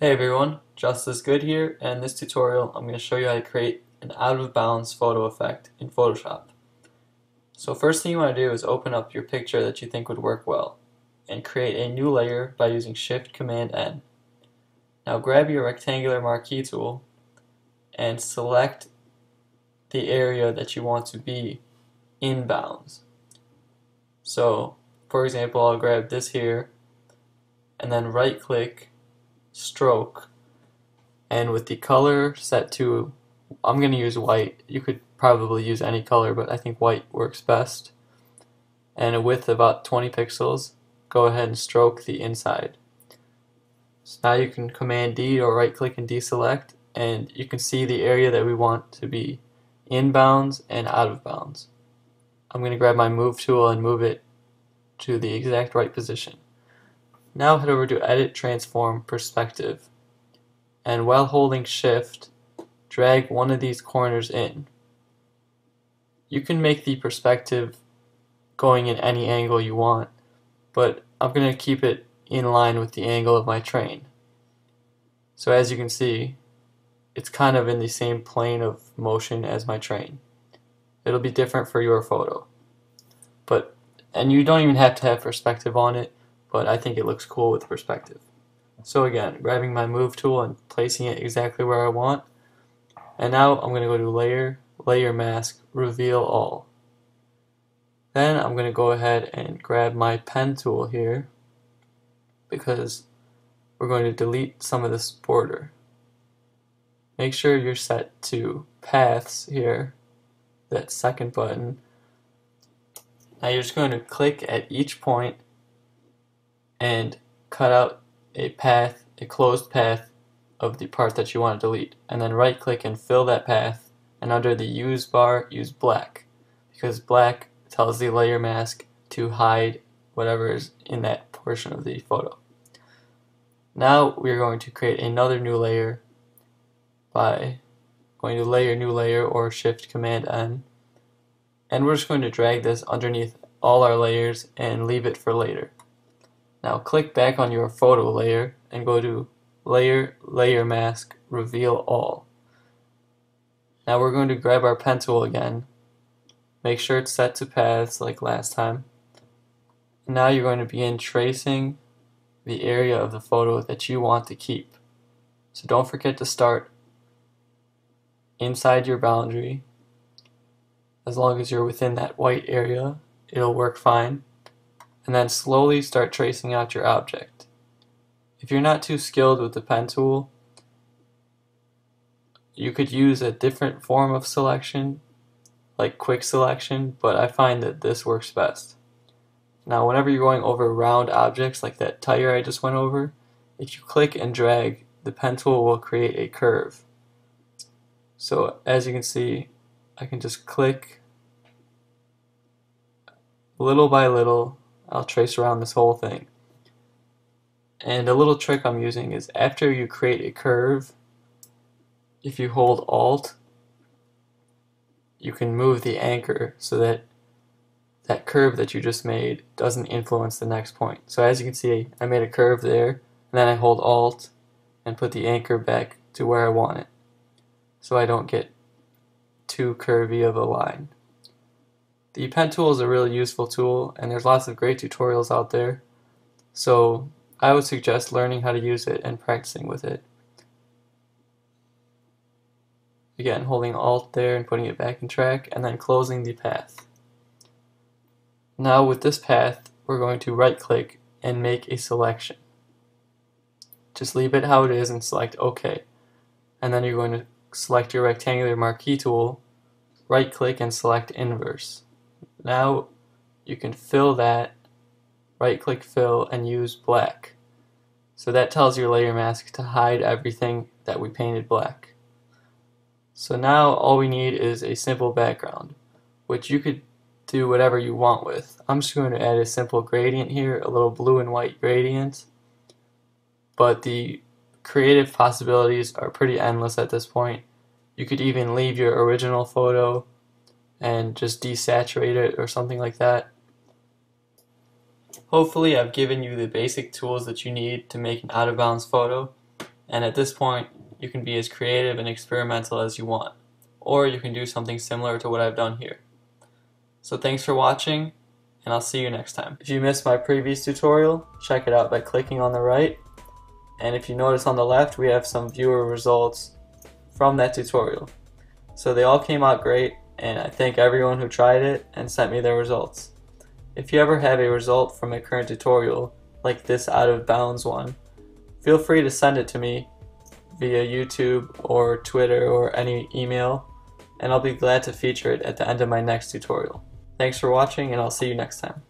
Hey everyone, Just As Good here, and in this tutorial I'm going to show you how to create an out-of-bounds photo effect in Photoshop. So first thing you want to do is open up your picture that you think would work well, and create a new layer by using Shift-Command-N. Now grab your rectangular marquee tool and select the area that you want to be in bounds. So for example, I'll grab this here, and then right-click, stroke, and with the color set to, I'm going to use white. You could probably use any color, but I think white works best. And a width of about 20 pixels, go ahead and stroke the inside. So now you can Command D or right click and deselect, and you can see the area that we want to be in bounds and out of bounds. I'm going to grab my move tool and move it to the exact right position. Now head over to Edit, Transform, Perspective, and while holding Shift, drag one of these corners in. You can make the perspective going in any angle you want, but I'm going to keep it in line with the angle of my train. So as you can see, it's kind of in the same plane of motion as my train. It'll be different for your photo. And you don't even have to have perspective on it, but I think it looks cool with perspective. So again, grabbing my move tool and placing it exactly where I want. And now I'm going to go to Layer, Layer Mask, Reveal All. Then I'm going to go ahead and grab my pen tool here, because we're going to delete some of this border. Make sure you're set to Paths here, that second button. Now you're just going to click at each point and cut out a path, a closed path of the part that you want to delete, and then right click and fill that path, and under the use bar use black, because black tells the layer mask to hide whatever is in that portion of the photo. Now we're going to create another new layer by going to Layer, New Layer, or Shift Command N, and we're just going to drag this underneath all our layers and leave it for later. Now click back on your photo layer and go to Layer, Layer Mask, Reveal All. Now we're going to grab our pen tool again. Make sure it's set to paths like last time. Now you're going to begin tracing the area of the photo that you want to keep. So don't forget to start inside your boundary. As long as you're within that white area, it'll work fine. And then slowly start tracing out your object. If you're not too skilled with the pen tool, you could use a different form of selection, like quick selection, but I find that this works best. Now whenever you're going over round objects like that tire I just went over, if you click and drag, the pen tool will create a curve. So as you can see, I can just click little by little. I'll trace around this whole thing. And a little trick I'm using is after you create a curve, if you hold Alt, you can move the anchor so that that curve that you just made doesn't influence the next point. So as you can see, I made a curve there, and then I hold Alt and put the anchor back to where I want it, so I don't get too curvy of a line. The pen tool is a really useful tool, and there's lots of great tutorials out there, so I would suggest learning how to use it and practicing with it. Again, holding Alt there and putting it back in track, and then closing the path. Now with this path, we're going to right click and make a selection. Just leave it how it is and select OK. And then you're going to select your rectangular marquee tool, right click and select inverse. Now you can fill that, right click fill, and use black. So that tells your layer mask to hide everything that we painted black. So now all we need is a simple background, which you could do whatever you want with. I'm just going to add a simple gradient here, a little blue and white gradient, but the creative possibilities are pretty endless at this point. You could even leave your original photo and just desaturate it or something like that. Hopefully I've given you the basic tools that you need to make an out-of-bounds photo, And at this point, you can be as creative and experimental as you want, or you can do something similar to what I've done here. So thanks for watching, and I'll see you next time. If you missed my previous tutorial, check it out by clicking on the right. And if you notice on the left, we have some viewer results from that tutorial. So they all came out great, and I thank everyone who tried it and sent me their results. If you ever have a result from a current tutorial, like this out of bounds one, feel free to send it to me via YouTube or Twitter or any email, and I'll be glad to feature it at the end of my next tutorial. Thanks for watching, and I'll see you next time.